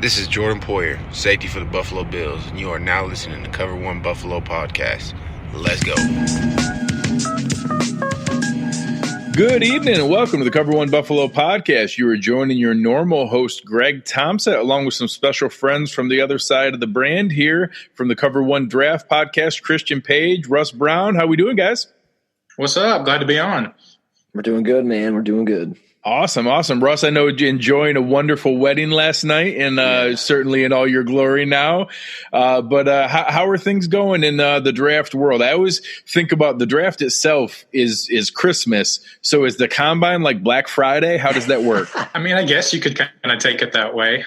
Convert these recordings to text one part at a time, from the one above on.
This is Jordan Poyer, safety for the Buffalo Bills, and you are now listening to Cover One Buffalo Podcast. Let's go. Good evening and welcome to the Cover One Buffalo Podcast. You are joining your normal host, Greg Thompson, along with some special friends from the other side of the brand here from the Cover One Draft Podcast, Christian Page, Russ Brown. How we doing, guys? What's up? Glad to be on. We're doing good, man. We're doing good. Awesome. Russ, I know you're enjoying a wonderful wedding last night and certainly in all your glory now. But how are things going in the draft world? I always think about the draft itself is Christmas. So is the combine like Black Friday? How does that work? I mean, I guess you could kind of take it that way.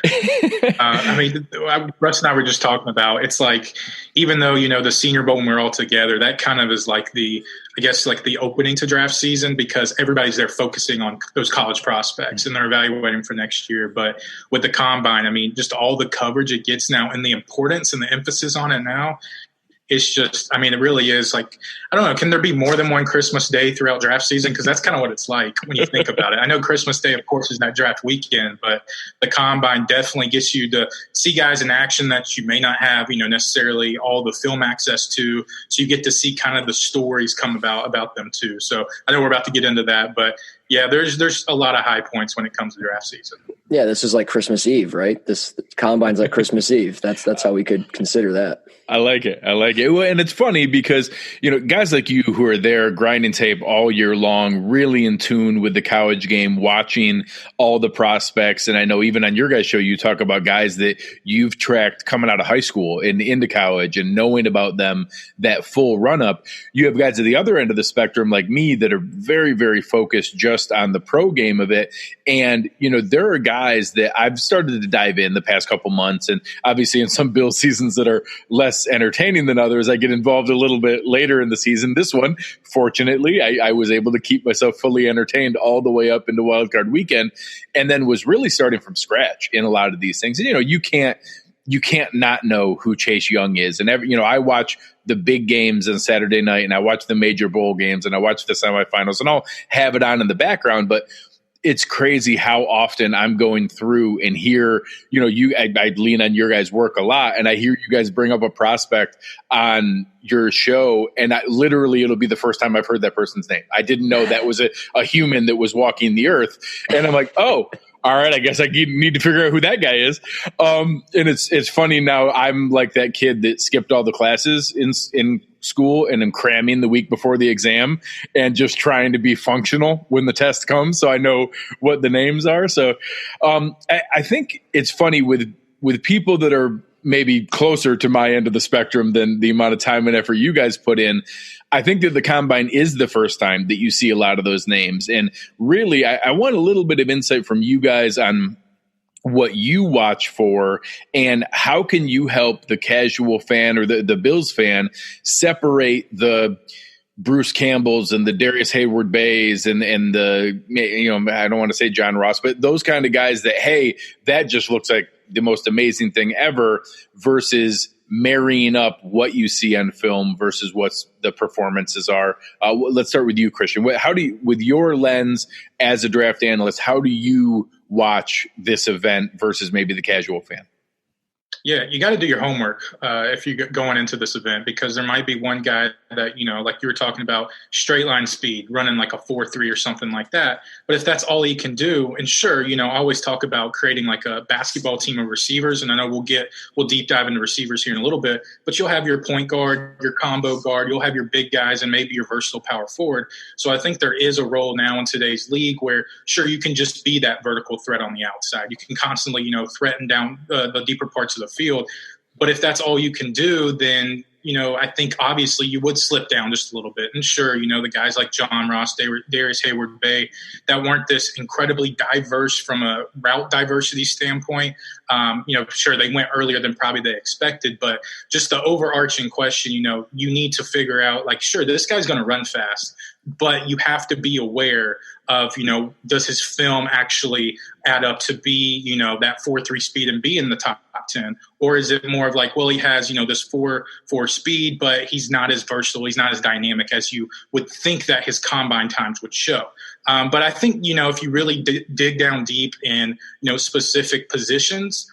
Russ and I were just talking about, it's like, even though, the Senior Bowl when we're all together, that kind of is like the opening to draft season because everybody's there focusing on those college prospects and they're evaluating for next year. But with the combine, I mean, just all the coverage it gets now and the importance and the emphasis on it now, it's just, I mean, it really is like, I don't know, can there be more than one Christmas Day throughout draft season? Because that's kind of what it's like when you think about it. I know Christmas Day, of course, is that draft weekend, but the combine definitely gets you to see guys in action that you may not have, necessarily all the film access to. So you get to see kind of the stories come about them too. So I know we're about to get into that, but yeah, there's a lot of high points when it comes to draft season. Yeah, this is like Christmas Eve, right? This combine's like Christmas Eve. That's how we could consider that. I like it. Well, and it's funny because, guys like you who are there grinding tape all year long, really in tune with the college game, watching all the prospects. And I know even on your guys' show, you talk about guys that you've tracked coming out of high school and into college and knowing about them, that full run up. You have guys at the other end of the spectrum like me that are very, very focused just on the pro game of it. And, there are guys that I've started to dive in the past couple months. And obviously in some Bill seasons that are less entertaining than others, I get involved a little bit later in the season. This one, fortunately, I was able to keep myself fully entertained all the way up into wildcard weekend, and then was really starting from scratch in a lot of these things. And, you can't not know who Chase Young is. And I watch the big games on Saturday night, and I watch the major bowl games, and I watch the semifinals, and I'll have it on in the background, but it's crazy how often I'm going through and hear, I lean on your guys' work a lot, and I hear you guys bring up a prospect on your show, and literally it'll be the first time I've heard that person's name. I didn't know that was a human that was walking the earth. And I'm like, oh, all right, I guess I need to figure out who that guy is. And it's funny now. I'm like that kid that skipped all the classes in school and I'm cramming the week before the exam and just trying to be functional when the test comes, so I know what the names are. So I think it's funny with people that are maybe closer to my end of the spectrum than the amount of time and effort you guys put in. I think that the combine is the first time that you see a lot of those names. And really, I want a little bit of insight from you guys on what you watch for and how can you help the casual fan or the Bills fan separate the Bruce Campbells and the Darius Hayward Bays and the, I don't want to say John Ross, but those kind of guys that, hey, that just looks like the most amazing thing ever versus marrying up what you see on film versus what the performances are. Let's start with you, Christian. With your lens as a draft analyst, how do you watch this event versus maybe the casual fan? Yeah, you got to do your homework if you're going into this event, because there might be one guy that, like you were talking about, straight line speed, running like a 4.3 or something like that. But if that's all he can do, and sure, I always talk about creating like a basketball team of receivers, and I know we'll deep dive into receivers here in a little bit, but you'll have your point guard, your combo guard, you'll have your big guys, and maybe your versatile power forward. So I think there is a role now in today's league where, sure, you can just be that vertical threat on the outside. You can constantly, threaten down the deeper parts of the field. But if that's all you can do, then, I think obviously you would slip down just a little bit. And sure, the guys like John Ross, Darius Hayward Bay, that weren't this incredibly diverse from a route diversity standpoint. Sure, they went earlier than probably they expected, but just the overarching question, you need to figure out, like, sure, this guy's going to run fast, but you have to be aware of, does his film actually add up to be, that 4.3 speed and be in the top 10? Or is it more of like, well, he has, this 4.4 speed, but he's not as versatile, he's not as dynamic as you would think that his combine times would show. But I think, if you really dig down deep in, specific positions,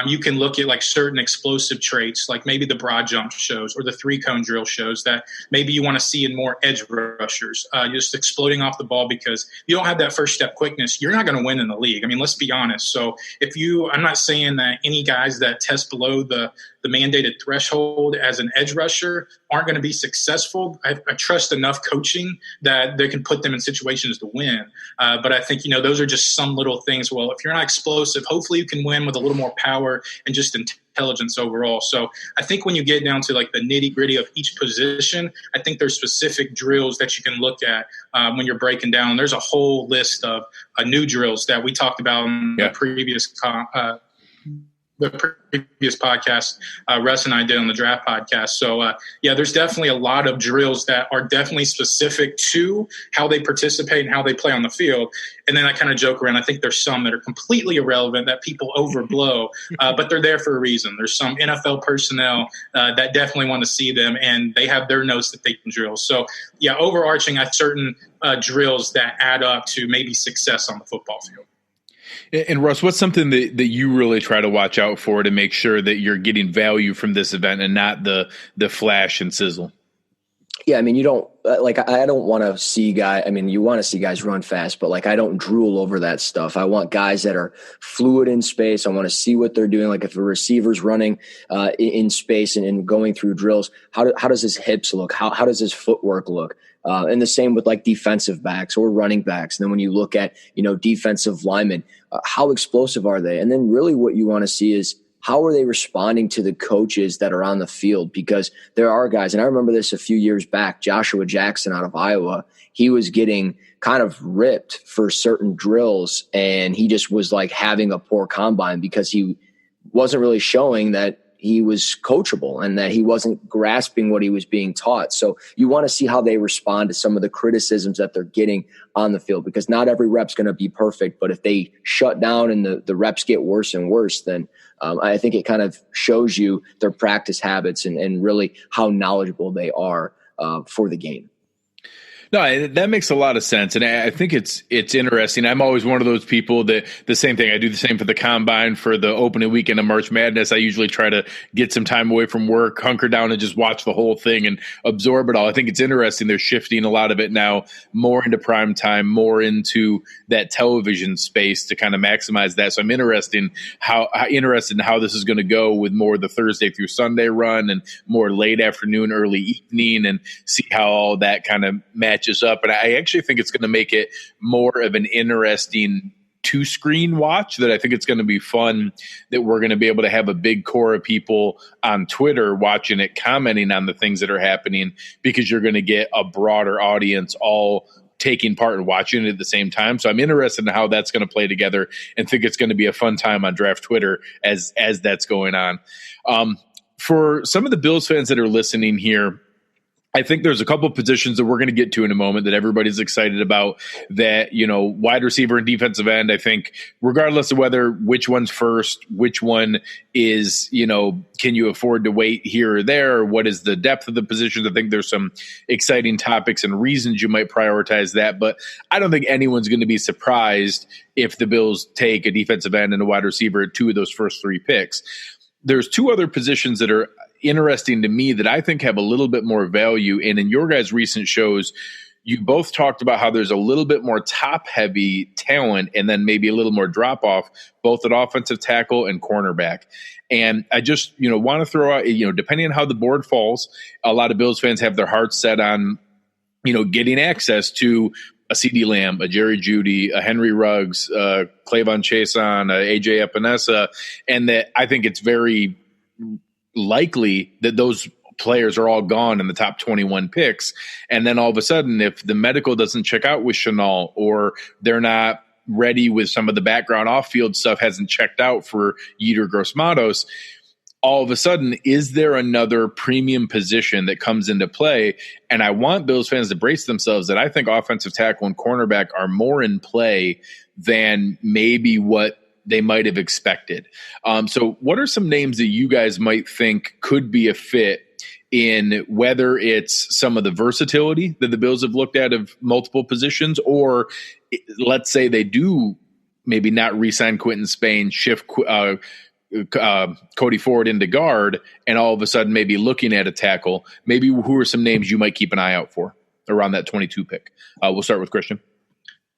You can look at like certain explosive traits, like maybe the broad jump shows or the 3-cone drill shows that maybe you want to see in more edge rushers, just exploding off the ball, because you don't have that first step quickness. You're not going to win in the league. I mean, let's be honest. So I'm not saying that any guys that test below the mandated threshold as an edge rusher aren't going to be successful. I trust enough coaching that they can put them in situations to win. But I think, those are just some little things. Well, if you're not explosive, hopefully you can win with a little more power and just intelligence overall. So I think when you get down to like the nitty gritty of each position, I think there's specific drills that you can look at when you're breaking down. There's a whole list of new drills that we talked about in the previous podcast Russ and I did on the draft podcast. So there's definitely a lot of drills that are definitely specific to how they participate and how they play on the field. And then I kind of joke around. I think there's some that are completely irrelevant that people overblow, but they're there for a reason. There's some NFL personnel that definitely want to see them, and they have their notes that they can drill. So overarching, I have certain drills that add up to maybe success on the football field. And Russ, what's something that you really try to watch out for to make sure that you're getting value from this event and not the flash and sizzle? Yeah, I mean, you don't I don't want to see guys. I mean, you want to see guys run fast, but I don't drool over that stuff. I want guys that are fluid in space. I want to see what they're doing. Like if a receiver's running in space and going through drills, how does his hips look? How does his footwork look? And the same with defensive backs or running backs. And then when you look at defensive linemen, how explosive are they? And then really what you want to see is, how are they responding to the coaches that are on the field? Because there are guys, and I remember this a few years back, Joshua Jackson out of Iowa, he was getting kind of ripped for certain drills, and he just was having a poor combine because he wasn't really showing that he was coachable and that he wasn't grasping what he was being taught. So you want to see how they respond to some of the criticisms that they're getting on the field, because not every rep's going to be perfect. But if they shut down and the reps get worse and worse, then I think it kind of shows you their practice habits and really how knowledgeable they are for the game. No, that makes a lot of sense. And I think it's interesting. I'm always one of those people that the same thing. I do the same for the combine, for the opening weekend of March Madness. I usually try to get some time away from work, hunker down and just watch the whole thing and absorb it all. I think it's interesting. They're shifting a lot of it now more into prime time, more into that television space to kind of maximize that. So I'm interested in how this is going to go with more of the Thursday through Sunday run and more late afternoon, early evening, and see how all that kind of matches up. And I actually think it's going to make it more of an interesting two-screen watch, that I think it's going to be fun, that we're going to be able to have a big core of people on Twitter watching it, commenting on the things that are happening, because you're going to get a broader audience all taking part and watching it at the same time. So I'm interested in how that's going to play together, and think it's going to be a fun time on Draft Twitter as that's going on. For some of the Bills fans that are listening here, I think there's a couple positions that we're going to get to in a moment that everybody's excited about, that, wide receiver and defensive end. I think regardless of which one's first, which one is, can you afford to wait here or there? Or what is the depth of the positions? I think there's some exciting topics and reasons you might prioritize that, but I don't think anyone's going to be surprised if the Bills take a defensive end and a wide receiver at two of those first three picks. There's two other positions that are interesting to me that I think have a little bit more value. And in your guys' recent shows, you both talked about how there's a little bit more top-heavy talent and then maybe a little more drop-off, both at offensive tackle and cornerback. And I just, want to throw out, depending on how the board falls, a lot of Bills fans have their hearts set on, getting access to a CeeDee Lamb, a Jerry Jeudy, a Henry Ruggs, Clavon Chason, AJ Epinesa, and that I think it's very likely that those players are all gone in the top 21 picks. And then all of a sudden, if the medical doesn't check out with Chenault, or they're not ready with some of the background off-field stuff hasn't checked out for Yetur Gross-Matos, all of a sudden, is there another premium position that comes into play? And I want Bills fans to brace themselves that I think offensive tackle and cornerback are more in play than maybe what they might have expected. So what are some names that you guys might think could be a fit, in whether it's some of the versatility that the Bills have looked at of multiple positions, or let's say they do maybe not re-sign Quentin Spain, shift Cody Ford into guard, and all of a sudden maybe looking at a tackle, maybe who are some names you might keep an eye out for around that 22 pick? We'll start with Christian.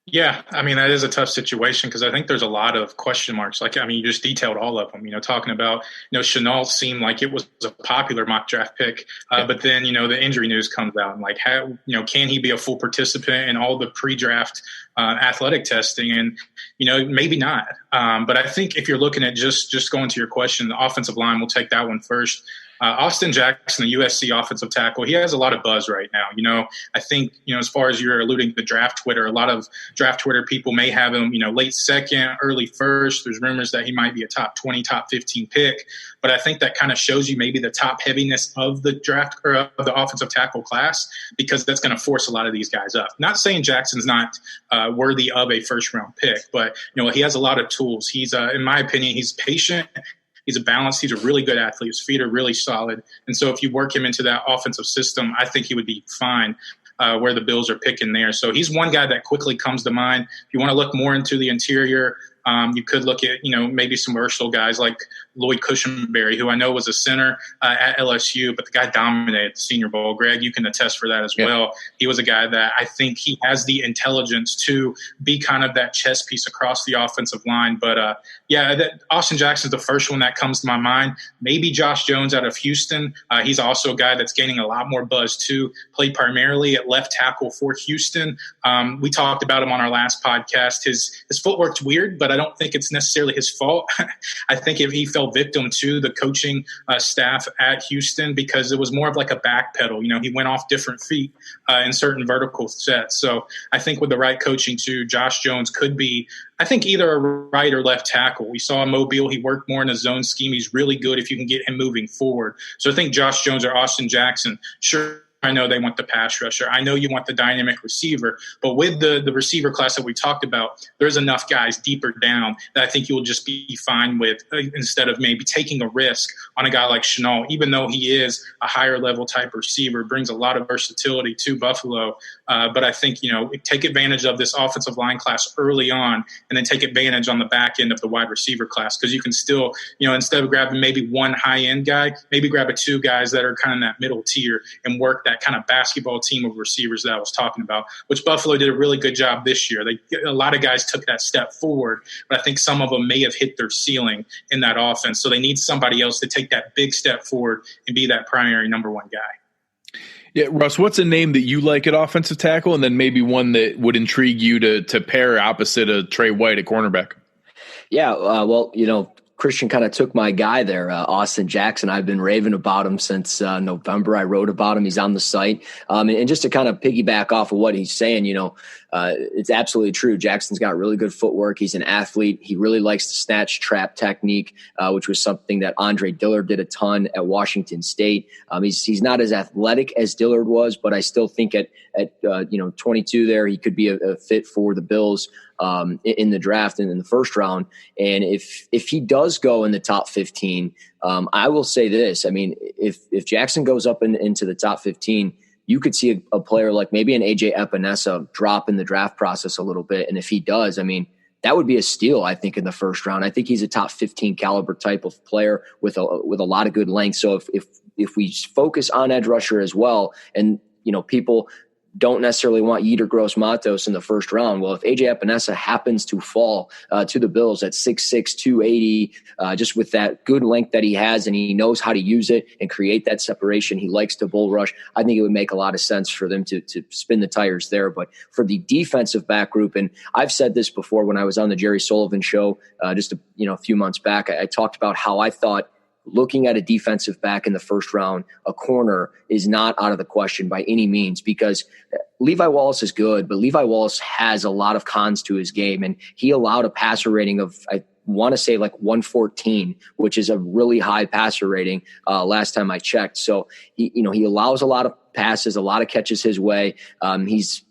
Yeah, I mean, that is a tough situation because I think there's a lot of question marks. Like, I mean, you just detailed all of them, talking about, Shenault seemed like it was a popular mock draft pick. But then, the injury news comes out and like, how, can he be a full participant in all the pre-draft athletic testing? And, maybe not. But I think if you're looking at just going to your question, the offensive line, we'll take that one first. Austin Jackson, the USC offensive tackle, he has a lot of buzz right now. I think, as far as you're alluding to draft Twitter, a lot of draft Twitter people may have him, late second, early first. There's rumors that he might be a top 20, top 15 pick. But I think that kind of shows you maybe the top heaviness of the draft or of the offensive tackle class, because that's going to force a lot of these guys up. Not saying Jackson's not worthy of a first round pick, but, he has a lot of tools. He's, in my opinion, he's patient. He's a balanced. He's a really good athlete. His feet are really solid. And so if you work him into that offensive system, I think he would be fine where the Bills are picking there. So he's one guy that quickly comes to mind. If you want to look more into the interior, you could look at, maybe some versatile guys like Lloyd Cushenberry, who I know was a center at LSU, but the guy dominated the Senior Bowl. Greg, you can attest for that as well. He was a guy that I think he has the intelligence to be kind of that chess piece across the offensive line. But, Austin Jackson's the first one that comes to my mind. Maybe Josh Jones out of Houston. He's also a guy that's gaining a lot more buzz too. Played primarily at left tackle for Houston. We talked about him on our last podcast. His footwork's weird, but I don't think it's necessarily his fault. I think if he fell victim to the coaching staff at Houston, because it was more of like a back pedal. He went off different feet in certain vertical sets. So I think with the right coaching too, Josh Jones could be, I think, either a right or left tackle. We saw in Mobile, he worked more in a zone scheme. He's really good if you can get him moving forward. So I think Josh Jones or Austin Jackson, sure, I know they want the pass rusher. I know you want the dynamic receiver. But with the receiver class that we talked about, there's enough guys deeper down that I think you'll just be fine with, instead of maybe taking a risk on a guy like Shenault, even though he is a higher level type receiver, brings a lot of versatility to Buffalo. But I think, take advantage of this offensive line class early on, and then take advantage on the back end of the wide receiver class, because you can still, instead of grabbing maybe one high-end guy, maybe grab two guys that are kind of in that middle tier and work that kind of basketball team of receivers that I was talking about, which Buffalo did a really good job this year. A lot of guys took that step forward, but I think some of them may have hit their ceiling in that offense. So they need somebody else to take that big step forward and be that primary number one guy. Yeah, Russ, what's a name that you like at offensive tackle, and then maybe one that would intrigue you to pair opposite of Trey White at cornerback? Yeah, Christian kind of took my guy there, Austin Jackson. I've been raving about him since November. I wrote about him. He's on the site. And just to kind of piggyback off of what he's saying, it's absolutely true. Jackson's got really good footwork. He's an athlete. He really likes the snatch trap technique, which was something that Andre Dillard did a ton at Washington State. He's not as athletic as Dillard was, but I still think at 22 there, he could be a fit for the Bills in the draft and in the first round. And if he does go in the top 15, I will say this. I mean, if Jackson goes up into the top 15, you could see a player like maybe an AJ Epinesa drop in the draft process a little bit. And if he does, I mean, that would be a steal, I think, in the first round. I think he's a top 15 caliber type of player with a lot of good length. So if we focus on edge rusher as well, and people don't necessarily want Yetur Gross-Matos in the first round. Well, if AJ Epinesa happens to fall to the Bills at 6'6", 280, just with that good length that he has, and he knows how to use it and create that separation, he likes to bull rush, I think it would make a lot of sense for them to spin the tires there. But for the defensive back group, and I've said this before when I was on the Jerry Sullivan show just a few months back, I talked about how I thought looking at a defensive back in the first round, a corner is not out of the question by any means, because Levi Wallace is good, but Levi Wallace has a lot of cons to his game, and he allowed a passer rating of, I want to say, like 114, which is a really high passer rating last time I checked. So he allows a lot of passes, a lot of catches his way. He's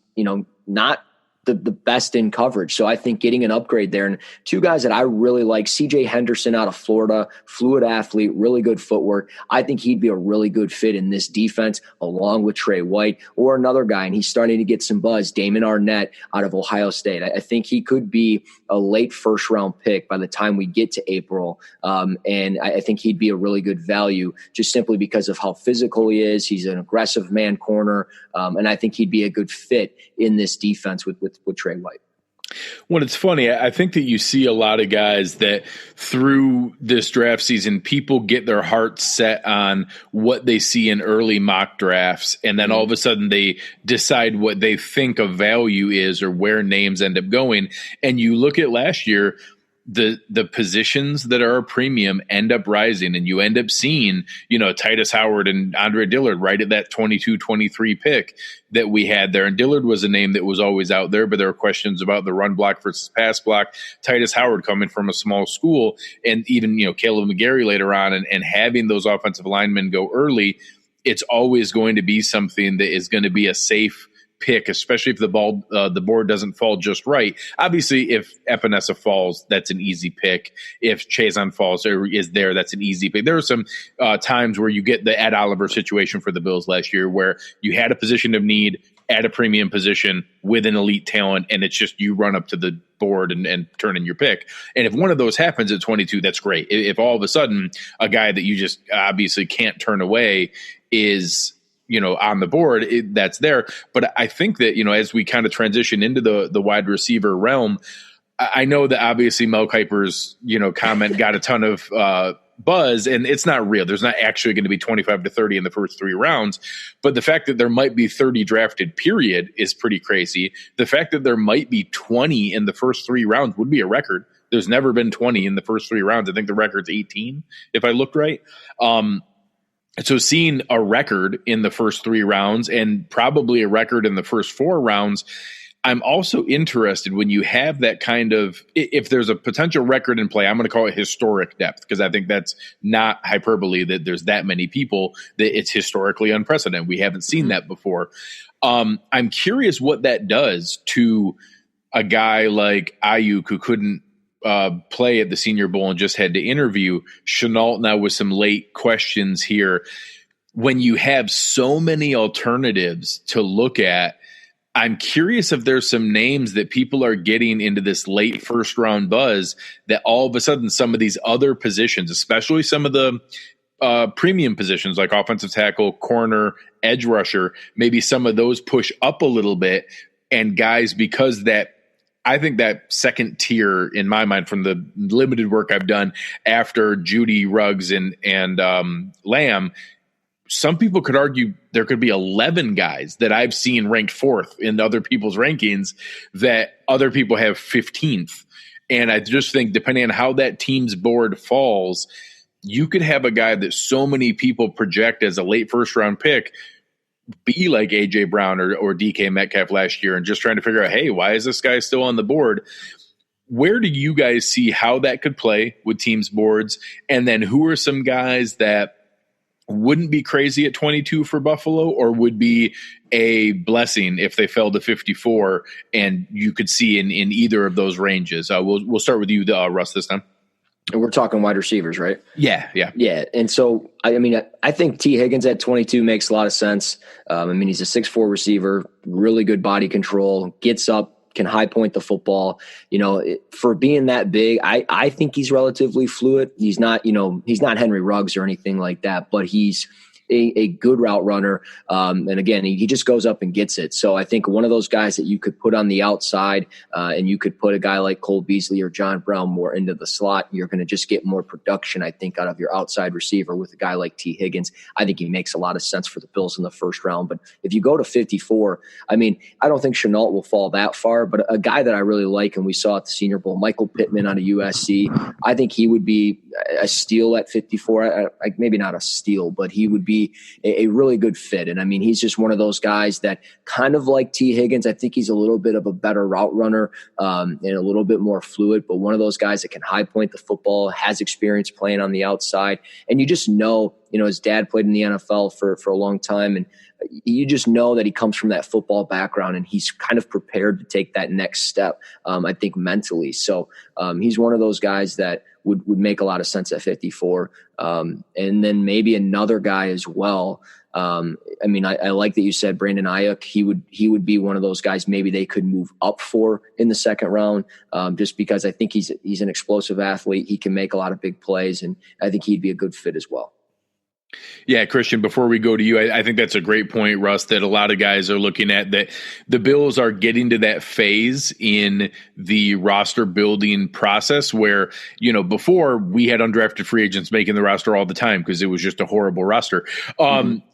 not the best in coverage. So I think getting an upgrade there, and two guys that I really like, CJ Henderson out of Florida, fluid athlete, really good footwork. I think he'd be a really good fit in this defense along with Trey White, or another guy, and he's starting to get some buzz, Damon Arnett out of Ohio State. I think he could be a late first round pick by the time we get to April. And I think he'd be a really good value just simply because of how physical he is. He's an aggressive man corner. And I think he'd be a good fit in this defense with Trey White. Well, it's funny. I think that you see a lot of guys that through this draft season, people get their hearts set on what they see in early mock drafts. And then all of a sudden they decide what they think a value is or where names end up going. And you look at last year, the positions that are a premium end up rising, and you end up seeing, Titus Howard and Andre Dillard right at that 22-23 pick that we had there. And Dillard was a name that was always out there, but there were questions about the run block versus pass block. Titus Howard coming from a small school, and even, Caleb McGarry later on, and having those offensive linemen go early, it's always going to be something that is going to be a safe pick, especially if the board doesn't fall just right. Obviously, if Epinesa falls, that's an easy pick. If Chazon falls or is there, that's an easy pick. There are some times where you get the Ed Oliver situation for the Bills last year, where you had a position of need at a premium position with an elite talent, and it's just you run up to the board and turn in your pick. And if one of those happens at 22, that's great. If all of a sudden a guy that you just obviously can't turn away is on the board, that's there. But I think that, as we kind of transition into the wide receiver realm, I know that obviously Mel Kiper's, comment got a ton of buzz, and it's not real. There's not actually going to be 25 to 30 in the first 3 rounds. But the fact that there might be 30 drafted period is pretty crazy. The fact that there might be 20 in the first 3 rounds would be a record. There's never been 20 in the first 3 rounds. I think the record's 18, if I looked right. So seeing a record in the first 3 rounds and probably a record in the first 4 rounds, I'm also interested when you have that kind of, if there's a potential record in play, I'm going to call it historic depth, because I think that's not hyperbole that there's that many people, that it's historically unprecedented. We haven't seen that before. I'm curious what that does to a guy like Ayuk, who couldn't play at the Senior Bowl and just had to interview. Chenault now with some late questions here. When you have so many alternatives to look at, I'm curious if there's some names that people are getting into this late first round buzz that all of a sudden some of these other positions, especially some of the premium positions like offensive tackle, corner, edge rusher, maybe some of those push up a little bit, and guys, because that, I think that second tier in my mind, from the limited work I've done after Judy, Ruggs, and Lamb, some people could argue there could be 11 guys that I've seen ranked 4th in other people's rankings that other people have 15th. And I just think depending on how that team's board falls, you could have a guy that so many people project as a late first round pick be like A.J. Brown or DK Metcalf last year, and just trying to figure out, hey, why is this guy still on the board? Where do you guys see how that could play with teams' boards? And then who are some guys that wouldn't be crazy at 22 for Buffalo, or would be a blessing if they fell to 54, and you could see in either of those ranges? We'll start with you, Russ, this time. And we're talking wide receivers, right? Yeah. And so, I think T. Higgins at 22 makes a lot of sense. He's a 6'4" receiver, really good body control, gets up, can high point the football. For being that big, I think he's relatively fluid. He's not Henry Ruggs or anything like that, but he's a good route runner. And again, he just goes up and gets it. So I think one of those guys that you could put on the outside, and you could put a guy like Cole Beasley or John Brown more into the slot, you're going to just get more production, I think, out of your outside receiver with a guy like T. Higgins. I think he makes a lot of sense for the Bills in the first round. But if you go to 54, I don't think Chenault will fall that far, but a guy that I really like, and we saw at the Senior Bowl, Michael Pittman out of USC, I think he would be a steal at 54. Maybe not a steal, but he would be a really good fit. And he's just one of those guys that kind of like T. Higgins. I think he's a little bit of a better route runner and a little bit more fluid, but one of those guys that can high point the football, has experience playing on the outside. And you just know his dad played in the NFL for a long time, and you just know that he comes from that football background, and he's kind of prepared to take that next step, I think, mentally. So he's one of those guys that would make a lot of sense at 54. And then maybe another guy as well. I like that you said Brandon Ayuk. He would be one of those guys maybe they could move up for in the second round, just because I think he's an explosive athlete. He can make a lot of big plays, and I think he'd be a good fit as well. Yeah, Christian, before we go to you, I think that's a great point, Russ, that a lot of guys are looking at, that the Bills are getting to that phase in the roster building process where, before we had undrafted free agents making the roster all the time because it was just a horrible roster.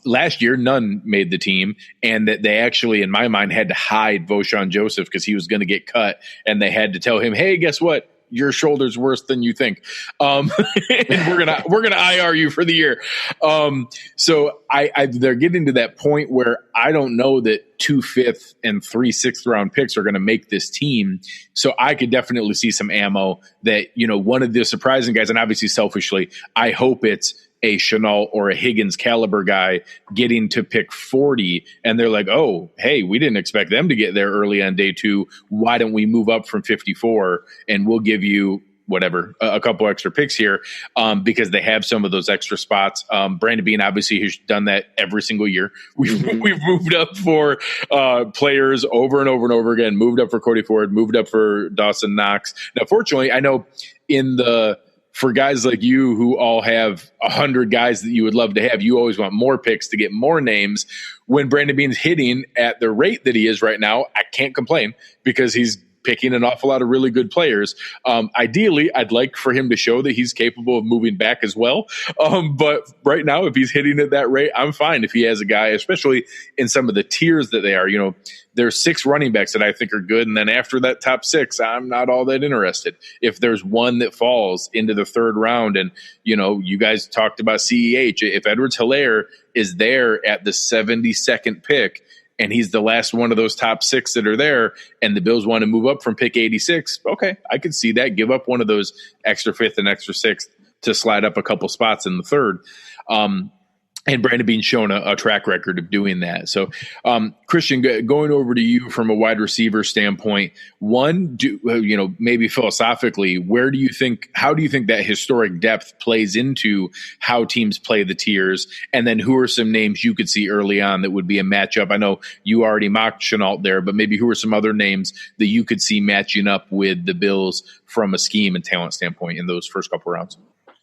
Last year, none made the team, and that they actually, in my mind, had to hide Voshon Joseph because he was going to get cut, and they had to tell him, hey, guess what? Your shoulder's worse than you think. And we're gonna IR you for the year. So they're getting to that point where I don't know that 2 5th and 3 6th round picks are going to make this team. So I could definitely see some ammo that, one of the surprising guys, and obviously selfishly, I hope it's a Chenault or a Higgins caliber guy getting to pick 40, and they're like, oh, hey, we didn't expect them to get there early on day 2. Why don't we move up from 54 and we'll give you whatever, a couple extra picks here, because they have some of those extra spots. Brandon Beane obviously has done that every single year. We've moved up for players over and over and over again, moved up for Cody Ford, moved up for Dawson Knox. Now, fortunately, I know for guys like you who all have 100 guys that you would love to have, you always want more picks to get more names. When Brandon Beane's hitting at the rate that he is right now, I can't complain because he's picking an awful lot of really good players. Ideally, I'd like for him to show that he's capable of moving back as well. But right now, if he's hitting at that rate, I'm fine if he has a guy, especially in some of the tiers that they are. There's 6 running backs that I think are good. And then after that top 6, I'm not all that interested. If there's one that falls into the 3rd round, and, you guys talked about CEH, if Edwards-Helaire is there at the 72nd pick, and he's the last one of those top 6 that are there, and the Bills want to move up from pick 86, okay, I could see that. Give up one of those extra 5th and extra 6th to slide up a couple spots in the 3rd. And Brandon Beane's shown a track record of doing that. So, Christian, going over to you from a wide receiver standpoint, maybe philosophically, how do you think that historic depth plays into how teams play the tiers? And then who are some names you could see early on that would be a matchup? I know you already mocked Chenault there, but maybe who are some other names that you could see matching up with the Bills from a scheme and talent standpoint in those first couple rounds?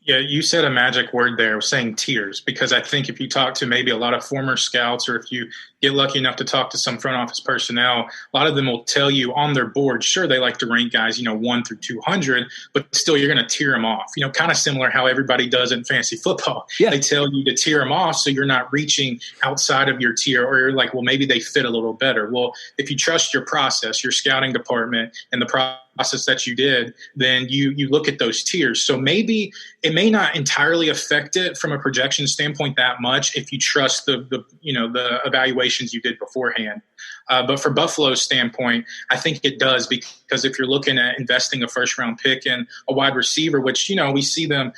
Yeah, you said a magic word there, saying tiers, because I think if you talk to maybe a lot of former scouts, or if you get lucky enough to talk to some front office personnel, a lot of them will tell you on their board, sure, they like to rank guys, 1 through 200, but still you're going to tier them off, kind of similar how everybody does in fantasy football. Yeah. They tell you to tier them off so you're not reaching outside of your tier, or you're like, well, maybe they fit a little better. Well, if you trust your process, your scouting department, and the process that you did, then you look at those tiers. So maybe it may not entirely affect it from a projection standpoint that much if you trust the evaluations you did beforehand. But for Buffalo's standpoint, I think it does, because if you're looking at investing a first round pick in a wide receiver, which, we see them,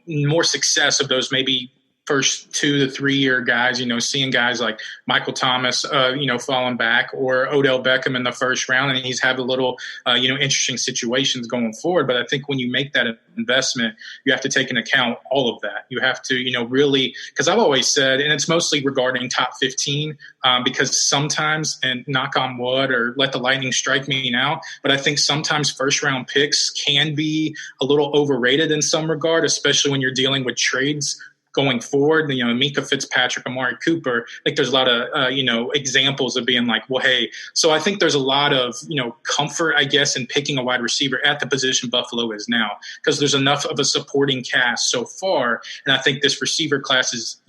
more success of those maybe first 2 to 3 year guys, seeing guys like Michael Thomas, falling back, or Odell Beckham in the first round, and he's had a little, interesting situations going forward. But I think when you make that investment, you have to take into account all of that. You have to, really, because I've always said, and it's mostly regarding top 15, because sometimes, and knock on wood, or let the lightning strike me now, but I think sometimes first round picks can be a little overrated in some regard, especially when you're dealing with trades going forward. Minka Fitzpatrick, Amari Cooper, I think there's a lot of, examples of being like, well, hey, so I think there's a lot of, comfort, I guess, in picking a wide receiver at the position Buffalo is now, because there's enough of a supporting cast so far. And I think this receiver class is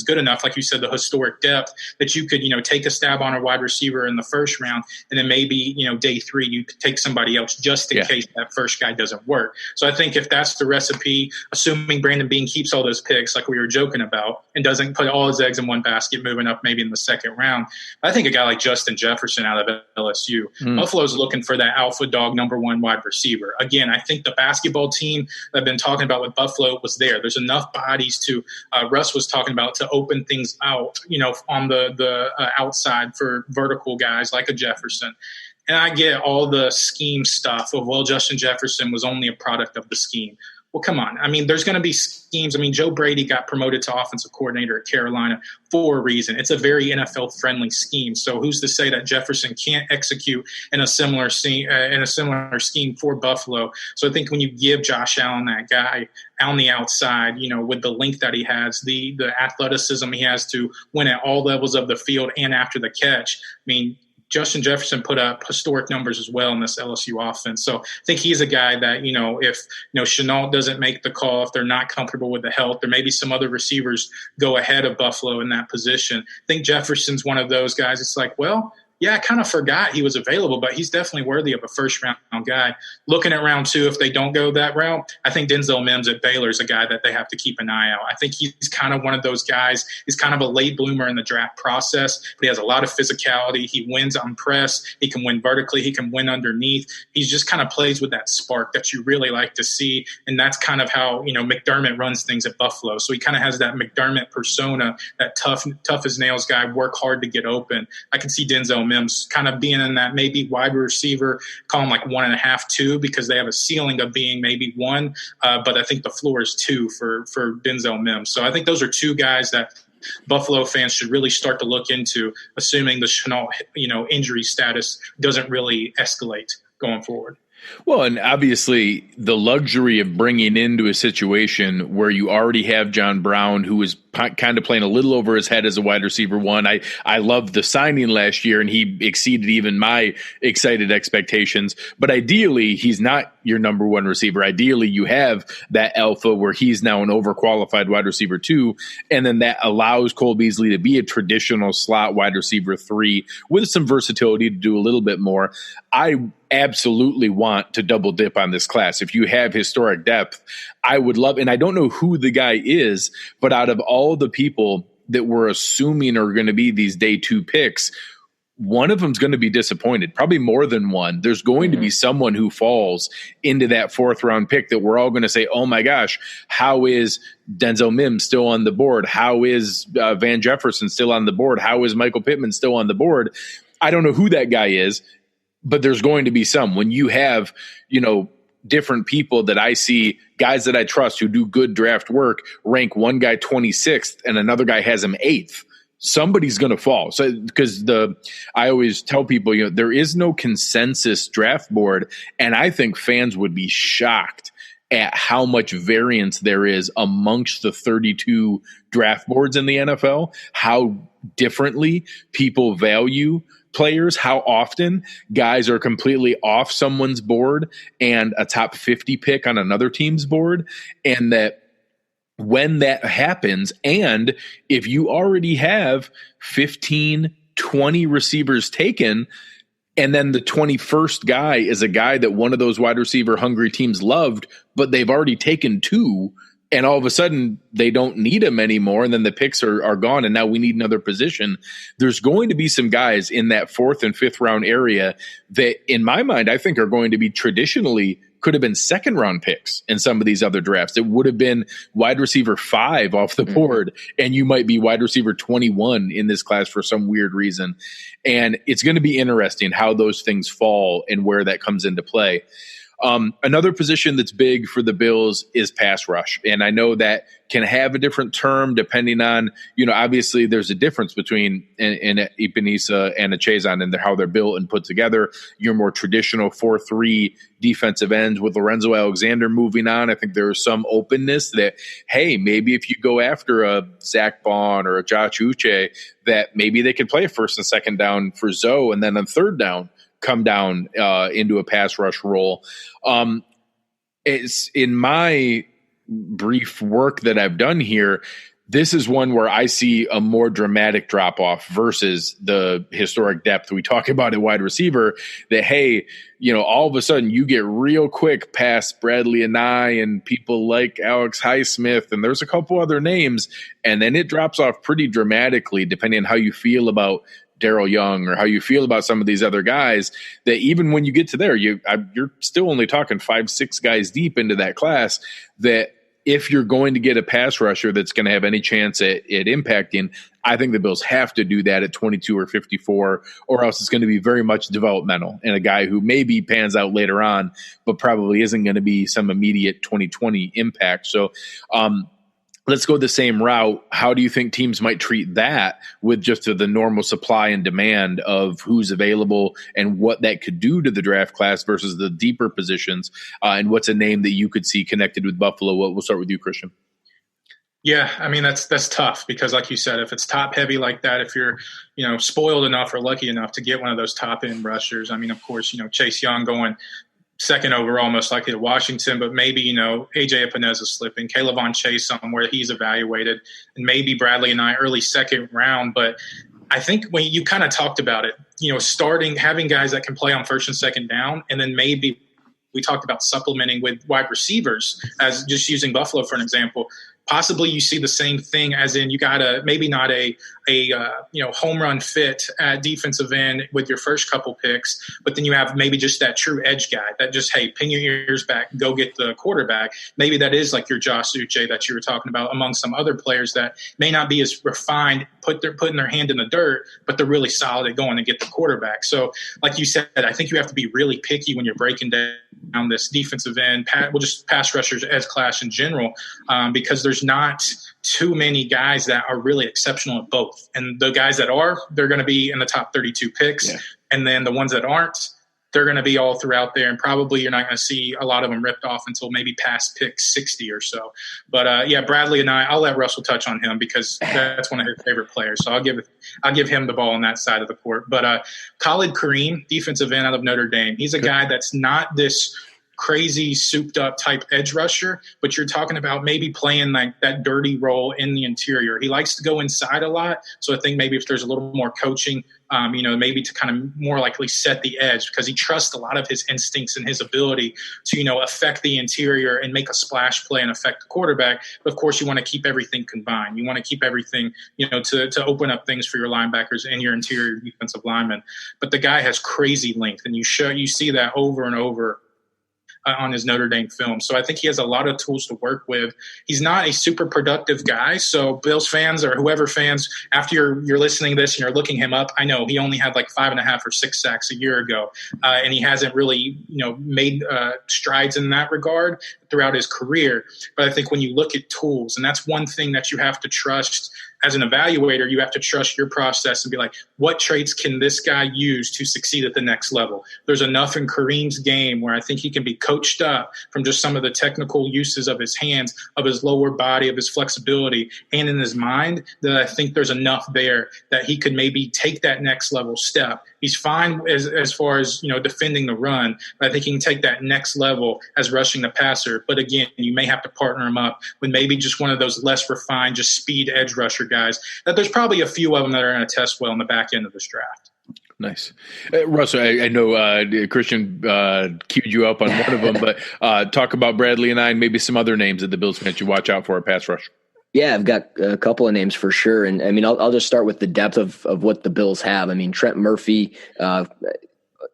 good enough, like you said, the historic depth, that you could, take a stab on a wide receiver in the first round. And then maybe, day 3, you could take somebody else just in case that first guy doesn't work. So I think if that's the recipe, assuming Brandon Beane keeps all those picks, like we were joking about, and doesn't put all his eggs in one basket moving up maybe in the second round. I think a guy like Justin Jefferson out of LSU, Buffalo's looking for that alpha dog number one wide receiver. Again, I think the basketball team that I've been talking about with Buffalo was there. There's enough bodies to Russ was talking about to open things out, on the outside for vertical guys like a Jefferson. And I get all the scheme stuff of, well, Justin Jefferson was only a product of the scheme. Well, come on. I mean, there's going to be schemes. I mean, Joe Brady got promoted to offensive coordinator at Carolina for a reason. It's a very NFL-friendly scheme. So who's to say that Jefferson can't execute in a similar scheme for Buffalo? So I think when you give Josh Allen that guy on the outside, with the length that he has, the athleticism he has to win at all levels of the field and after the catch, I mean, Justin Jefferson put up historic numbers as well in this LSU offense. So I think he's a guy that, if Chenault doesn't make the call, if they're not comfortable with the health, there may be some other receivers go ahead of Buffalo in that position. I think Jefferson's one of those guys. It's like, well, yeah, I kind of forgot he was available, but he's definitely worthy of a first-round guy. Looking at round two, if they don't go that route, I think Denzel Mims at Baylor is a guy that they have to keep an eye out. I think he's kind of one of those guys. He's kind of a late bloomer in the draft process, but he has a lot of physicality. He wins on press. He can win vertically. He can win underneath. He just kind of plays with that spark that you really like to see, and that's kind of how McDermott runs things at Buffalo. So he kind of has that McDermott persona, that tough as nails guy, work hard to get open. I can see Denzel Mims kind of being in that maybe wide receiver, call him like 1.5, 2, because they have a ceiling of being maybe 1. But I think the floor is 2 for Denzel Mims. So I think those are two guys that Buffalo fans should really start to look into, assuming the Chenault, injury status doesn't really escalate going forward. Well, and obviously the luxury of bringing into a situation where you already have John Brown, who is kind of playing a little over his head as a wide receiver one. I loved the signing last year, and he exceeded even my excited expectations. But ideally, he's not your number one receiver. Ideally, you have that alpha where he's now an overqualified wide receiver 2, and then that allows Cole Beasley to be a traditional slot wide receiver 3 with some versatility to do a little bit more. I absolutely want to double dip on this class. If you have historic depth, I would love, and I don't know who the guy is, but out of all the people that we're assuming are going to be these day 2 picks, one of them's going to be disappointed, probably more than one. There's going to be someone who falls into that 4th round pick that we're all going to say, oh my gosh, how is Denzel Mims still on the board? How is Van Jefferson still on the board? How is Michael Pittman still on the board? I don't know who that guy is, but there's going to be some. When you have, different people that I see, guys that I trust who do good draft work, rank one guy 26th and another guy has him 8th, somebody's going to fall. So, because I always tell people, there is no consensus draft board, and I think fans would be shocked at how much variance there is amongst the 32 draft boards in the NFL, how differently people value players, how often guys are completely off someone's board and a top 50 pick on another team's board. And that when that happens, and if you already have 15, 20 receivers taken, and then the 21st guy is a guy that one of those wide receiver hungry teams loved, but they've already taken 2, and all of a sudden they don't need him anymore, and then the picks are gone, and now we need another position. There's going to be some guys in that 4th and 5th round area that, in my mind, I think are going to be traditionally could have been 2nd round picks in some of these other drafts. It would have been wide receiver 5 off the board, and you might be wide receiver 21 in this class for some weird reason. And it's going to be interesting how those things fall and where that comes into play. Another position that's big for the Bills is pass rush. And I know that can have a different term depending on, obviously there's a difference between an Epenesa and a Chazon and how they're built and put together. Your more traditional 4-3 defensive ends with Lorenzo Alexander moving on. I think there is some openness that, hey, maybe if you go after a Zach Bond or a Josh Uche, that maybe they could play 1st and 2nd down for Zoe, and then on 3rd down, come down into a pass rush role. It's in my brief work that I've done here, This is one where I see a more dramatic drop off versus the historic depth we talk about at wide receiver. That, hey, all of a sudden you get real quick past Bradley Anae and people like Alex Highsmith, and there's a couple other names, and then it drops off pretty dramatically depending on how you feel about Daryl Young or how you feel about some of these other guys, that even when you get to there, you're still only talking 5-6 guys deep into that class, that if you're going to get a pass rusher that's going to have any chance at impacting, I think the Bills have to do that at 22 or 54, or else it's going to be very much developmental and a guy who maybe pans out later on, but probably isn't going to be some immediate 2020 impact. So let's go the same route. How do you think teams might treat that with just the normal supply and demand of who's available and what that could do to the draft class versus the deeper positions? And what's a name that you could see connected with Buffalo? We'll start with you, Christian. Yeah, I mean, that's tough because, like you said, if it's top heavy like that, if you're, spoiled enough or lucky enough to get one of those top end rushers, I mean, of course, Chase Young going second overall, most likely to Washington, but maybe, AJ Epineza slipping, Kayvon Chase somewhere he's evaluated, and maybe Bradley and I early second round. But I think when you kind of talked about it, having guys that can play on first and second down, and then maybe we talked about supplementing with wide receivers, as just using Buffalo for an example. Possibly you see the same thing, as in you got maybe not a home run fit at defensive end with your first couple picks, but then you have maybe just that true edge guy that just, hey, pin your ears back, go get the quarterback. Maybe that is like your Josh Uche that you were talking about, among some other players that may not be as refined, putting their hand in the dirt, but they're really solid at going to get the quarterback. So like you said, I think you have to be really picky when you're breaking down this defensive end, just pass rushers as class in general, because there's not too many guys that are really exceptional at both. And the guys that are, they're going to be in the top 32 picks. Yeah. And then the ones that aren't, they're going to be all throughout there. And probably you're not going to see a lot of them ripped off until maybe past pick 60 or so. But Bradley and I'll let Russell touch on him because that's one of his favorite players. So I'll give him the ball on that side of the court. But Khalid Kareem, defensive end out of Notre Dame, he's a guy that's not this crazy souped up type edge rusher, but you're talking about maybe playing like that dirty role in the interior. He likes to go inside a lot. So I think maybe if there's a little more coaching, maybe to kind of more likely set the edge, because he trusts a lot of his instincts and his ability to, affect the interior and make a splash play and affect the quarterback. But of course you want to keep everything combined. You want to keep everything, to open up things for your linebackers and your interior defensive linemen. But the guy has crazy length, and you see that over and over on his Notre Dame film. So I think he has a lot of tools to work with. He's not a super productive guy. So Bills fans or whoever fans, after you're listening to this and you're looking him up, I know he only had like 5.5 or 6 sacks a year ago. And he hasn't really, made strides in that regard throughout his career. But I think when you look at tools, and that's one thing that you have to trust as an evaluator, you have to trust your process and be like, what traits can this guy use to succeed at the next level? There's enough in Kareem's game where I think he can be coached up from just some of the technical uses of his hands, of his lower body, of his flexibility, and in his mind, that I think there's enough there that he could maybe take that next level step. He's fine as far as, defending the run, but I think he can take that next level as rushing the passer. But again, you may have to partner him up with maybe just one of those less refined, just speed edge rusher guys, that there's probably a few of them that are going to test well in the back end of this draft. Nice. Russell, I know Christian queued you up on one of them, but talk about Bradley and I and maybe some other names that the Bills fans should watch out for at pass rush. Yeah, I've got a couple of names for sure. And I mean, I'll just start with the depth of what the Bills have. I mean, Trent Murphy,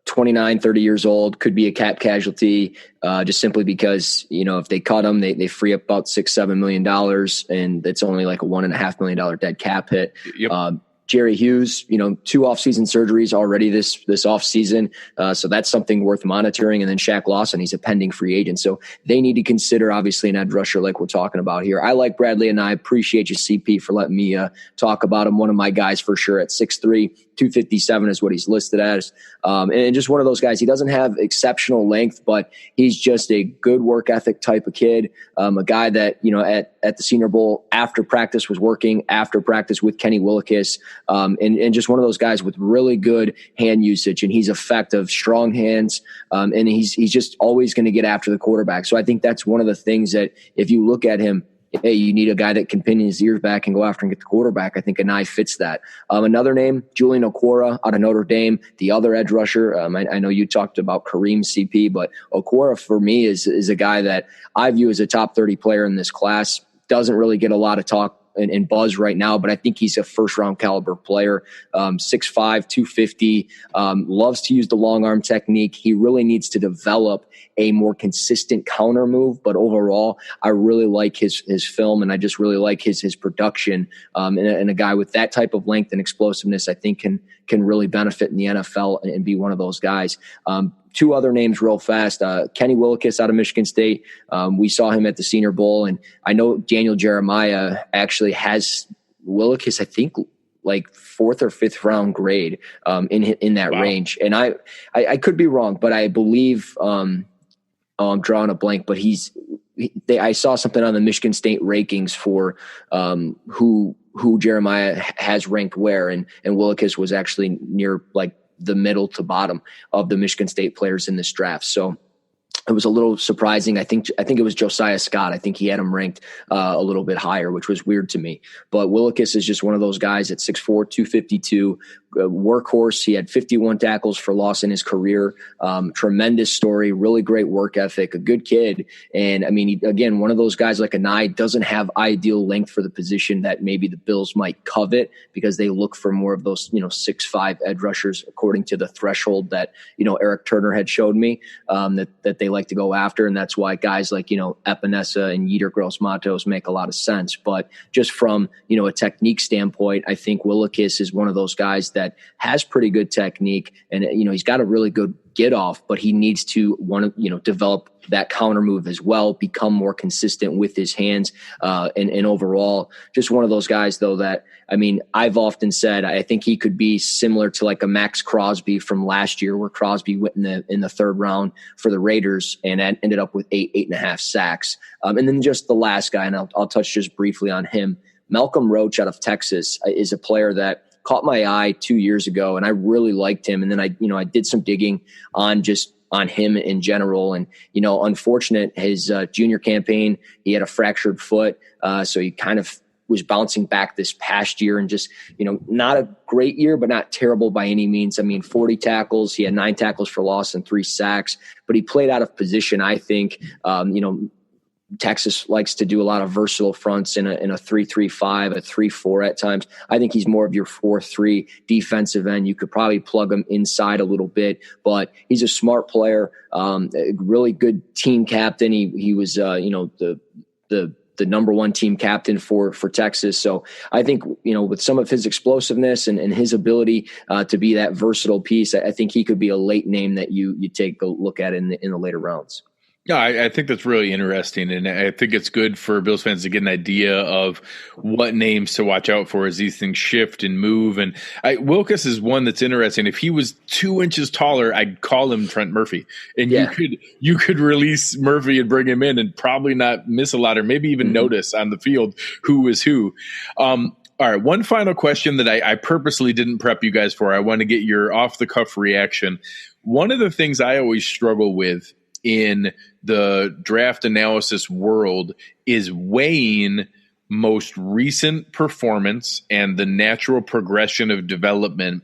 29, 30 years old, could be a cap casualty just simply because, if they cut him, they free up about $6-7 million, and it's only like a $1.5 million dead cap hit. Yep. Jerry Hughes, 2 offseason surgeries already this offseason. So that's something worth monitoring. And then Shaq Lawson, he's a pending free agent. So they need to consider, obviously, an edge rusher like we're talking about here. I like Bradley, and I appreciate you, CP, for letting me talk about him. One of my guys for sure at 6'3", 257 is what he's listed as. And just one of those guys. He doesn't have exceptional length, but he's just a good work ethic type of kid. A guy that, at the Senior Bowl after practice was working after practice with Kenny Willekes. And just one of those guys with really good hand usage, and he's effective, strong hands, and he's just always going to get after the quarterback. So I think that's one of the things that if you look at him, hey, you need a guy that can pin his ears back and go after and get the quarterback. I think Anai fits that. Another name, Julian Okwara out of Notre Dame, the other edge rusher. I know you talked about Kareem CP, but Okwara for me is a guy that I view as a top 30 player in this class. Doesn't really get a lot of talk and buzz right now, but I think he's a first-round caliber player. 6'5", 250, loves to use the long arm technique. He really needs to develop a more consistent counter move, but overall, I really like his film, and I just really like his production. And a guy with that type of length and explosiveness, I think can really benefit in the NFL and be one of those guys. Two other names real fast. Kenny Willekes out of Michigan State. We saw him at the Senior Bowl, and I know Daniel Jeremiah actually has Willekes, I think, like 4th or 5th round grade in that range. And I could be wrong, but I believe I'm drawing a blank, but I saw something on the Michigan State rankings for who Jeremiah has ranked where, and Willekes was actually near like the middle to bottom of the Michigan State players in this draft. So it was a little surprising. I think it was Josiah Scott. I think he had him ranked a little bit higher, which was weird to me. But Willekes is just one of those guys at 6'4", 252, workhorse. He had 51 tackles for loss in his career. Tremendous story, really great work ethic, a good kid. And I mean, again, one of those guys like Anai doesn't have ideal length for the position that maybe the Bills might covet, because they look for more of those, 6'5" edge rushers, according to the threshold that, Eric Turner had showed me, that they like to go after. And that's why guys like, Epinesa and Yetur Gross-Matos make a lot of sense. But just from, a technique standpoint, I think Willekes is one of those guys that has pretty good technique, and he's got a really good get off, but he needs to develop that counter move as well, become more consistent with his hands, and overall just one of those guys though that, I mean, I've often said I think he could be similar to like a Max Crosby from last year, where Crosby went in the 3rd round for the Raiders and ended up with 8.5 sacks. And then just the last guy, and I'll touch just briefly on him, Malcolm Roach out of Texas is a player that caught my eye 2 years ago, and I really liked him. And then I did some digging on him in general. And, unfortunate his junior campaign, he had a fractured foot. So he kind of was bouncing back this past year, and just, not a great year, but not terrible by any means. I mean, 40 tackles, he had 9 tackles for loss and 3 sacks, but he played out of position. I think, Texas likes to do a lot of versatile fronts in a 3-3-5, a 3-4 at times. I think he's more of your 4-3 defensive end. You could probably plug him inside a little bit, but he's a smart player, a really good team captain. He was, the number 1 team captain for Texas. So I think, with some of his explosiveness and his ability to be that versatile piece, I think he could be a late name that you take a look at in the later rounds. Yeah, I think that's really interesting, and I think it's good for Bills fans to get an idea of what names to watch out for as these things shift and move. And Willekes is one that's interesting. If he was 2 inches taller, I'd call him Trent Murphy, and you could release Murphy and bring him in and probably not miss a lot, or maybe even notice on the field who is who. All right, one final question that I purposely didn't prep you guys for. I want to get your off-the-cuff reaction. One of the things I always struggle with in the draft analysis world is weighing most recent performance and the natural progression of development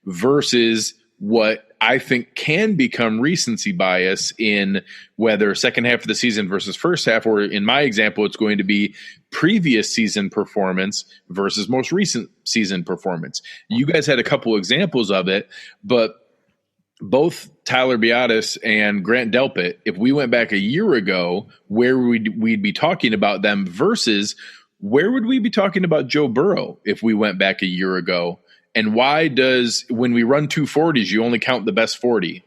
versus what I think can become recency bias in whether second half of the season versus first half, or in my example, it's going to be previous season performance versus most recent season performance. You guys had a couple examples of it, but both Tyler Biadasz and Grant Delpit, if we went back a year ago, where we'd be talking about them versus where would we be talking about Joe Burrow if we went back a year ago? And why does, when we run 240s, you only count the best 40?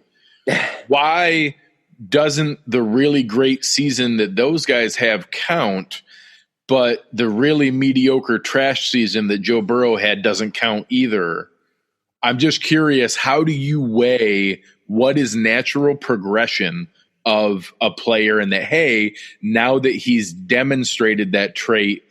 Why doesn't the really great season that those guys have count, but the really mediocre trash season that Joe Burrow had doesn't count either? I'm just curious, how do you weigh what is natural progression of a player, and that, hey, now that he's demonstrated that trait,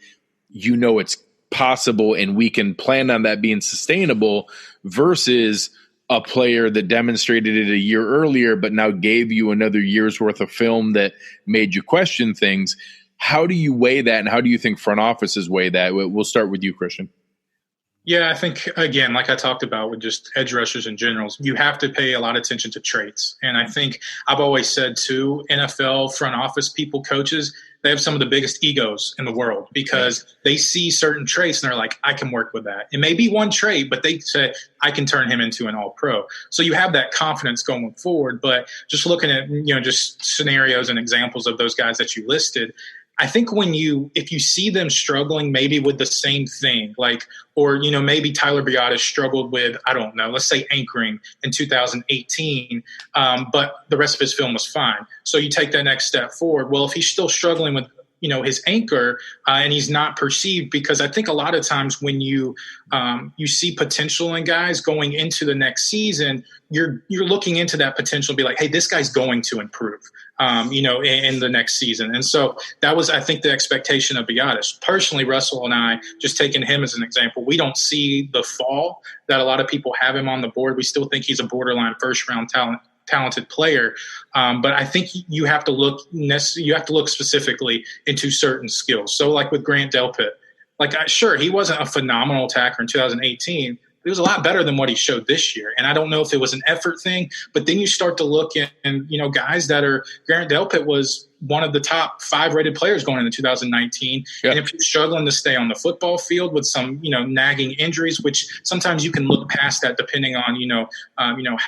it's possible and we can plan on that being sustainable, versus a player that demonstrated it a year earlier but now gave you another year's worth of film that made you question things? How do you weigh that, and how do you think front offices weigh that? We'll start with you, Christian. Yeah, I think, again, like I talked about with just edge rushers in general, you have to pay a lot of attention to traits. And I think I've always said, too, NFL front office people, coaches, they have some of the biggest egos in the world because they see certain traits and they're like, I can work with that. It may be one trait, but they say, I can turn him into an all-pro. So you have that confidence going forward. But just looking at, just scenarios and examples of those guys that you listed, I think if you see them struggling maybe with the same thing, or maybe Tyler Biadasz struggled with, I don't know, let's say anchoring in 2018, but the rest of his film was fine. So you take that next step forward. Well, if he's still struggling with his anchor and he's not perceived, because I think a lot of times when you see potential in guys going into the next season, you're looking into that potential and be like, hey, this guy's going to improve, in the next season. And so that was, I think, the expectation of Biadasz. Personally, Russell and I, just taking him as an example, we don't see the fall that a lot of people have him on the board. We still think he's a borderline first-round talented player, but I think you have to look specifically into certain skills. So, like with Grant Delpit, sure, he wasn't a phenomenal attacker in 2018. But he was a lot better than what he showed this year. And I don't know if it was an effort thing, but then you start to look at, guys that are – Grant Delpit was one of the top 5 rated players going into 2019. Yep. And if you're struggling to stay on the football field with some, nagging injuries, which sometimes you can look past that depending on,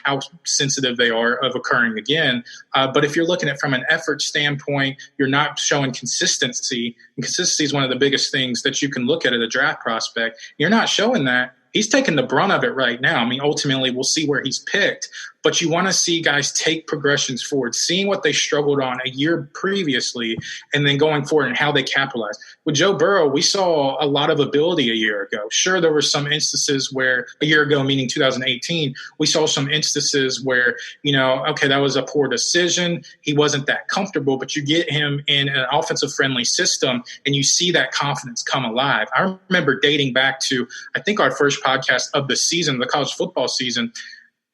how sensitive they are of occurring again. But if you're looking at it from an effort standpoint, you're not showing consistency. And consistency is one of the biggest things that you can look at a draft prospect. You're not showing that. He's taking the brunt of it right now. I mean, ultimately, we'll see where he's picked. But you want to see guys take progressions forward, seeing what they struggled on a year previously, and then going forward and how they capitalize. With Joe Burrow, we saw a lot of ability a year ago. Sure, there were some instances where a year ago, meaning 2018, we saw some instances where, okay, that was a poor decision. He wasn't that comfortable, but you get him in an offensive-friendly system, and you see that confidence come alive. I remember dating back to, I think, our first podcast of the season, the college football season.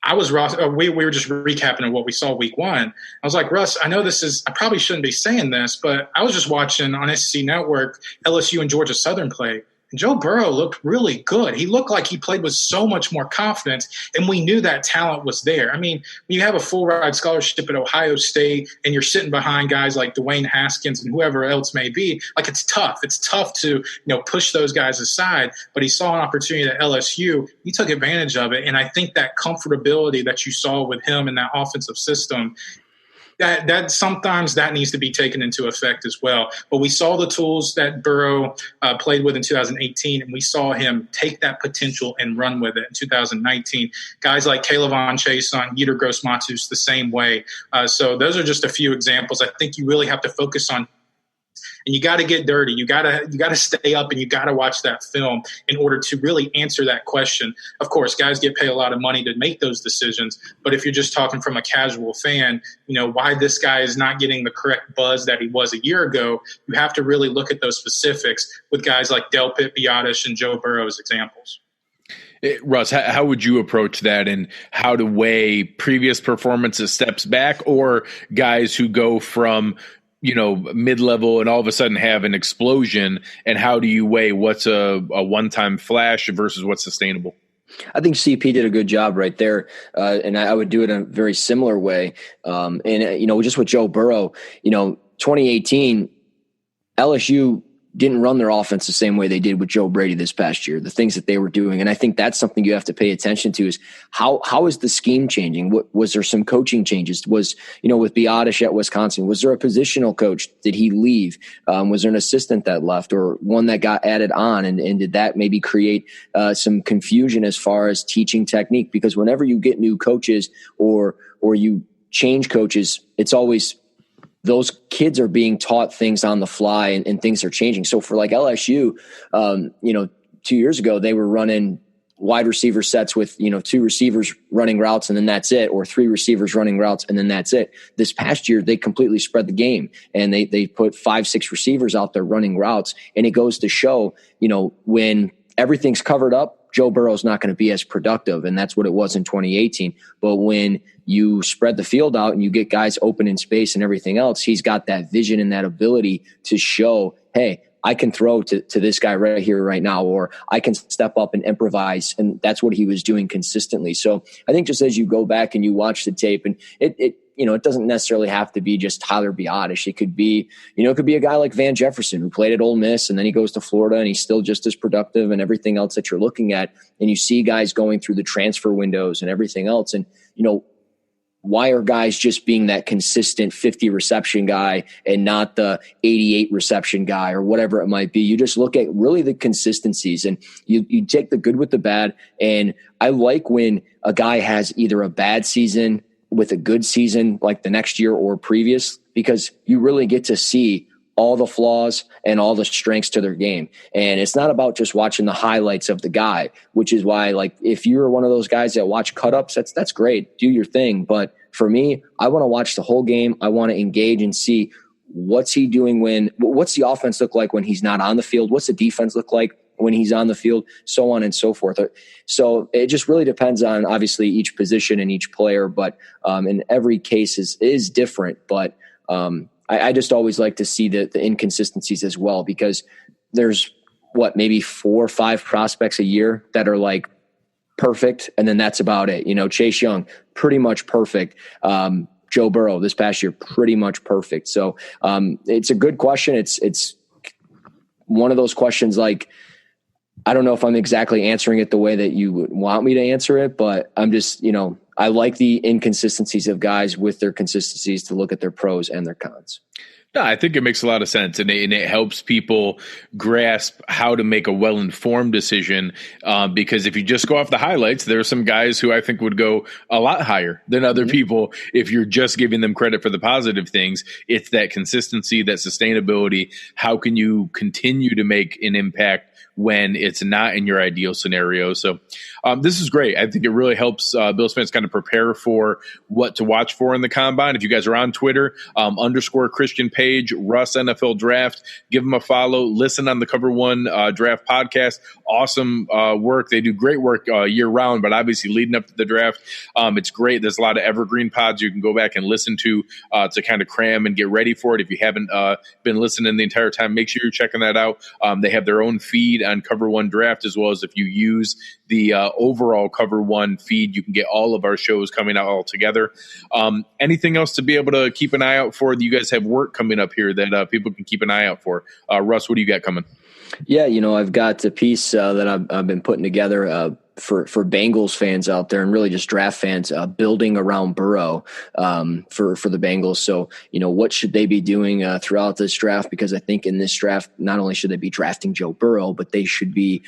We were just recapping what we saw week 1. I was like, Russ, I know I probably shouldn't be saying this, but I was just watching on SEC Network LSU and Georgia Southern play. And Joe Burrow looked really good. He looked like he played with so much more confidence, and we knew that talent was there. I mean, when you have a full-ride scholarship at Ohio State and you're sitting behind guys like Dwayne Haskins and whoever else may be, it's tough. It's tough to, push those guys aside. But he saw an opportunity at LSU. He took advantage of it, and I think that comfortability that you saw with him in that offensive system, that sometimes that needs to be taken into effect as well. But we saw the tools that Burrow played with in 2018, and we saw him take that potential and run with it in 2019. Guys like Kaiir Chase on Yetur Gross-Matos the same way. So those are just a few examples. I think you really have to focus on. And you got to get dirty. You got to stay up, and you got to watch that film in order to really answer that question. Of course, guys get paid a lot of money to make those decisions. But if you're just talking from a casual fan, why this guy is not getting the correct buzz that he was a year ago, you have to really look at those specifics with guys like Delpit, Biadasz, and Joe Burrow as examples. Russ, how would you approach that, and how to weigh previous performances, steps back, or guys who go from mid-level and all of a sudden have an explosion, and how do you weigh what's a one-time flash versus what's sustainable? I think CP did a good job right there, and I would do it in a very similar way. Just with Joe Burrow, 2018, LSU didn't run their offense the same way they did with Joe Brady this past year, the things that they were doing. And I think that's something you have to pay attention to is how is the scheme changing? Was there some coaching changes? Was, with Biadasz at Wisconsin, was there a positional coach? Did he leave? Was there an assistant that left or one that got added on? And did that maybe create some confusion as far as teaching technique? Because whenever you get new coaches or you change coaches, it's always those kids are being taught things on the fly and things are changing. So for LSU, 2 years ago, they were running wide receiver sets with, 2 receivers running routes and then that's it, or 3 receivers running routes and then that's it. This past year, they completely spread the game and they put 5-6 receivers out there running routes. And it goes to show, when everything's covered up, Joe Burrow's not going to be as productive, and that's what it was in 2018. But when you spread the field out and you get guys open in space and everything else, he's got that vision and that ability to show, hey, I can throw to this guy right here, right now, or I can step up and improvise. And that's what he was doing consistently. So I think just as you go back and you watch the tape, and it doesn't necessarily have to be just Tyler Biadasz. It could be a guy like Van Jefferson who played at Ole Miss and then he goes to Florida and he's still just as productive and everything else that you're looking at. And you see guys going through the transfer windows and everything else. And, why are guys just being that consistent 50 reception guy and not the 88 reception guy or whatever it might be? You just look at really the consistencies, and you take the good with the bad. And I like when a guy has either a bad season with a good season like the next year or previous, because you really get to see all the flaws and all the strengths to their game. And it's not about just watching the highlights of the guy, which is why, like, if you're one of those guys that watch cut-ups, that's great. Do your thing. But for me, I want to watch the whole game. I want to engage and see what's he doing what's the offense look like when he's not on the field? What's the defense look like when he's on the field? So on and so forth. So it just really depends on, obviously, each position and each player. But in every case is different. But I just always like to see the inconsistencies as well, because there's maybe 4 or 5 prospects a year that are like perfect. And then that's about it. Chase Young, pretty much perfect. Joe Burrow this past year, pretty much perfect. So it's a good question. It's one of those questions, like, I don't know if I'm exactly answering it the way that you would want me to answer it, but I'm just, I like the inconsistencies of guys with their consistencies to look at their pros and their cons. No, I think it makes a lot of sense, and it helps people grasp how to make a well-informed decision, because if you just go off the highlights, there are some guys who I think would go a lot higher than other people if you're just giving them credit for the positive things. It's that consistency, that sustainability. How can you continue to make an impact when it's not in your ideal scenario? So this is great. I think it really helps Bills fans kind of prepare for what to watch for in the combine. If you guys are on Twitter, _Christian page, Russ NFL Draft, give them a follow. Listen on the Cover One Draft podcast. Awesome work. They do great work year round, but obviously leading up to the draft, it's great. There's a lot of evergreen pods you can go back and listen to kind of cram and get ready for it. If you haven't been listening the entire time, make sure you're checking that out. They have their own feed on Cover One Draft, as well as if you use the overall Cover One feed, you can get all of our shows coming out all together. Anything else to be able to keep an eye out for? You guys have work coming up here that people can keep an eye out for. Russ, what do you got coming? Yeah, I've got a piece that I've been putting together for Bengals fans out there, and really just draft fans, building around Burrow for the Bengals. So, what should they be doing throughout this draft? Because I think in this draft, not only should they be drafting Joe Burrow, but they should be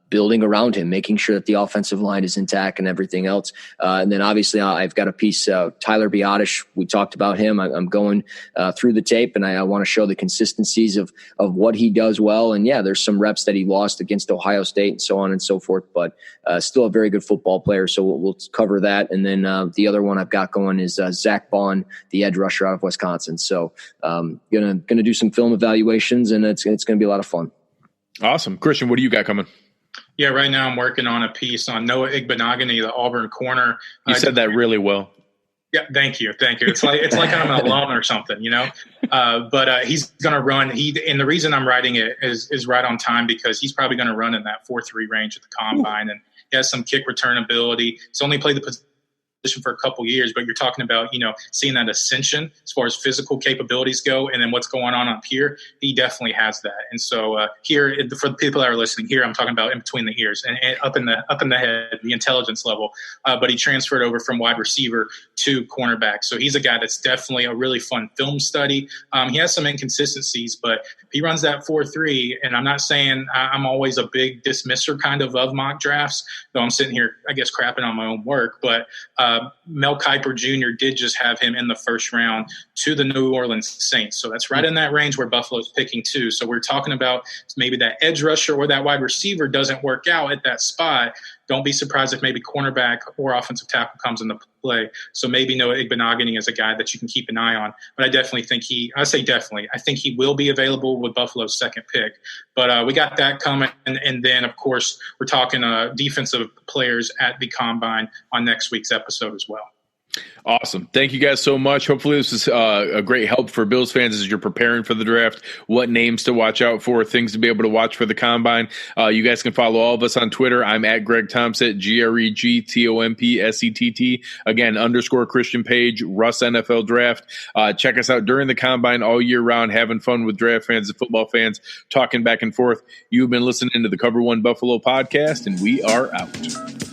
building around him, making sure that the offensive line is intact and everything else. And then obviously I've got a piece, Tyler Biadasz. We talked about him. I'm going through the tape, and I want to show the consistencies of what he does well. And yeah, there's some reps that he lost against Ohio State and so on and so forth, but still a very good football player. So we'll cover that. And then the other one I've got going is Zach Bond, the edge rusher out of Wisconsin. So gonna do some film evaluations, and it's going to be a lot of fun. Awesome. Christian, what do you got coming? Yeah, right now I'm working on a piece on Noah Igbenogany, the Auburn corner. You said that really well. Yeah, thank you. It's like I'm an alum or something, But he's going to run. And the reason I'm writing it is right on time, because he's probably going to run in that 4.3 range at the combine, and he has some kick return ability. He's only played the position for a couple years, but you're talking about, seeing that ascension as far as physical capabilities go, and then what's going on up here. He definitely has that. And so here, for the people that are listening here, I'm talking about in between the ears and up in the head, the intelligence level. But he transferred over from wide receiver to cornerback. So he's a guy that's definitely a really fun film study. He has some inconsistencies, but he runs that 4.3. And I'm not saying I'm always a big dismisser kind of mock drafts, though I'm sitting here, I guess, crapping on my own work. But Mel Kiper Jr. did just have him in the first round to the New Orleans Saints. So that's right in that range where Buffalo's picking too. So we're talking about maybe that edge rusher or that wide receiver doesn't work out at that spot. Don't be surprised if maybe cornerback or offensive tackle comes into play. So maybe Noah Igbenogany is a guy that you can keep an eye on. But I definitely think I think he will be available with Buffalo's second pick. But we got that coming. And then, of course, we're talking defensive players at the Combine on next week's episode as well. Awesome. Thank you guys so much. Hopefully this is a great help for Bills fans as you're preparing for the draft, what names to watch out for, things to be able to watch for the Combine. You guys can follow all of us on Twitter. I'm at Greg Thompson, GregTompsett. Again, _ Christian Page, Russ NFL Draft. Check us out during the Combine all year round, having fun with draft fans and football fans, talking back and forth. You've been listening to the Cover One Buffalo podcast, and we are out.